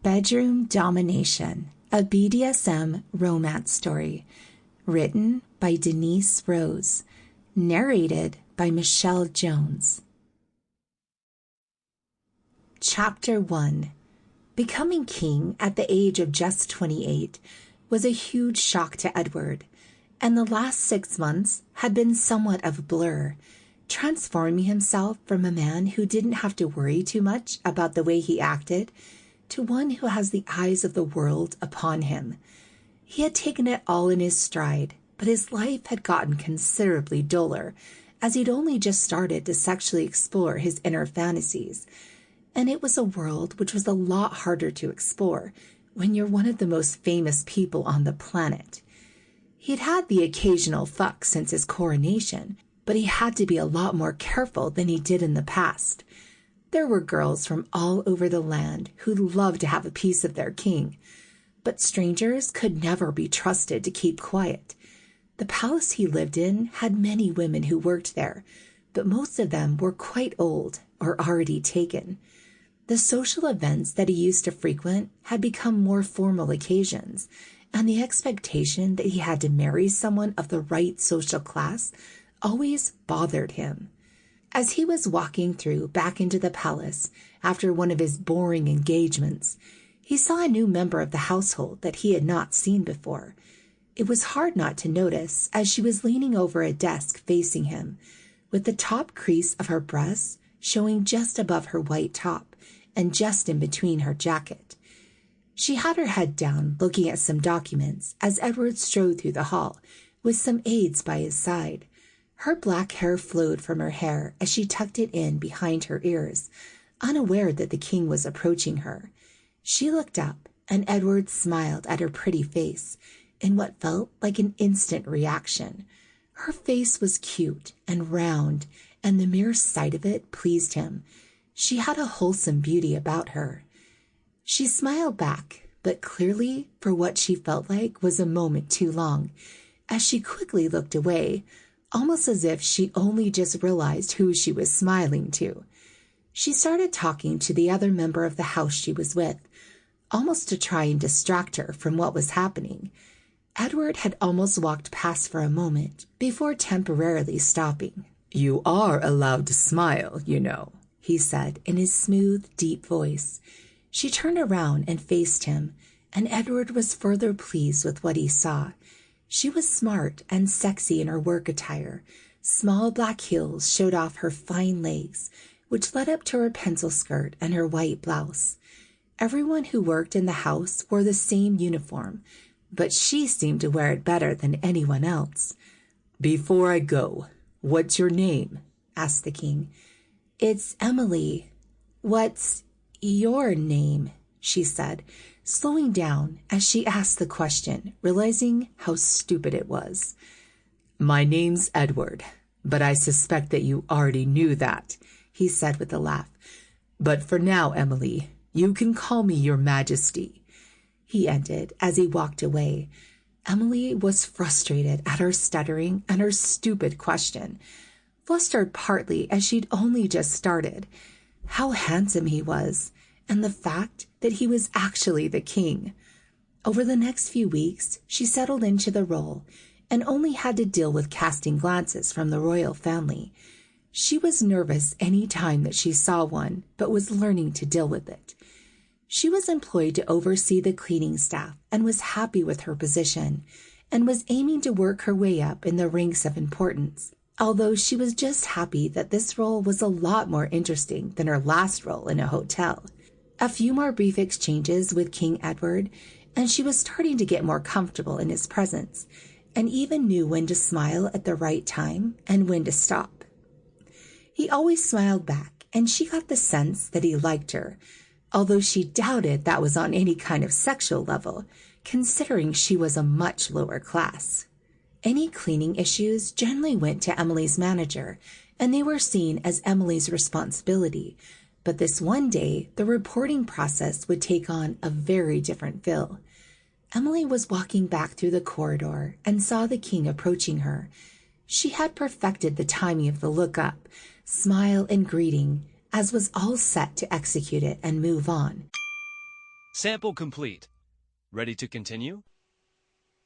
Bedroom Domination, a BDSM romance story, written by Denisse Rose, narrated by Michelle Jones. Chapter 1. Becoming king at the age of just 28 was a huge shock to Edward, and the last 6 months had been somewhat of a blur, transforming himself from a man who didn't have to worry too much about the way he acted to one who has the eyes of the world upon him. He had taken it all in his stride, but his life had gotten considerably duller, as he'd only just started to sexually explore his inner fantasies. And it was a world which was a lot harder to explore when you're one of the most famous people on the planet. He'd had the occasional fuck since his coronation, but he had to be a lot more careful than he did in the past. There were girls from all over the land who loved to have a piece of their king, but strangers could never be trusted to keep quiet. The palace he lived in had many women who worked there, but most of them were quite old or already taken. The social events that he used to frequent had become more formal occasions, and the expectation that he had to marry someone of the right social class always bothered him. As he was walking through back into the palace after one of his boring engagements, he saw a new member of the household that he had not seen before. It was hard not to notice as she was leaning over a desk facing him, with the top crease of her breasts showing just above her white top and just in between her jacket. She had her head down looking at some documents as Edward strode through the hall with some aides by his side. Her black hair flowed from her hair as she tucked it in behind her ears, unaware that the king was approaching her. She looked up, and Edward smiled at her pretty face in what felt like an instant reaction. Her face was cute and round, and the mere sight of it pleased him. She had a wholesome beauty about her. She smiled back, but clearly, for what she felt like was a moment too long, as she quickly looked away, almost as if she only just realized who she was smiling to. She started talking to the other member of the house she was with, almost to try and distract her from what was happening. Edward had almost walked past for a moment before temporarily stopping. "You are allowed to smile, you know," he said in his smooth, deep voice. She turned around and faced him, and Edward was further pleased with what he saw. She was smart and sexy in her work attire. Small black heels showed off her fine legs, which led up to her pencil skirt and her white blouse. Everyone who worked in the house wore the same uniform, but she seemed to wear it better than anyone else. "Before I go, what's your name?" asked the king. "It's Emily. What's your name?" she said, slowing down as she asked the question, realizing how stupid it was. "My name's Edward, but I suspect that you already knew that," he said with a laugh. "But for now, Emily, you can call me your Majesty," he ended as he walked away. Emily was frustrated at her stuttering and her stupid question, flustered partly as she'd only just started. How handsome he was, and the fact that he was actually the king. Over the next few weeks, she settled into the role and only had to deal with casting glances from the royal family. She was nervous any time that she saw one, but was learning to deal with it. She was employed to oversee the cleaning staff and was happy with her position, and was aiming to work her way up in the ranks of importance, although she was just happy that this role was a lot more interesting than her last role in a hotel. A few more brief exchanges with King Edward, and she was starting to get more comfortable in his presence, and even knew when to smile at the right time and when to stop. He always smiled back, and she got the sense that he liked her, although she doubted that was on any kind of sexual level, considering she was a much lower class. Any cleaning issues generally went to Emily's manager, and they were seen as Emily's responsibility. But this one day, the reporting process would take on a very different feel. Emily was walking back through the corridor and saw the king approaching her. She had perfected the timing of the look up, smile, and greeting, as was all set to execute it and move on. Sample complete. Ready to continue?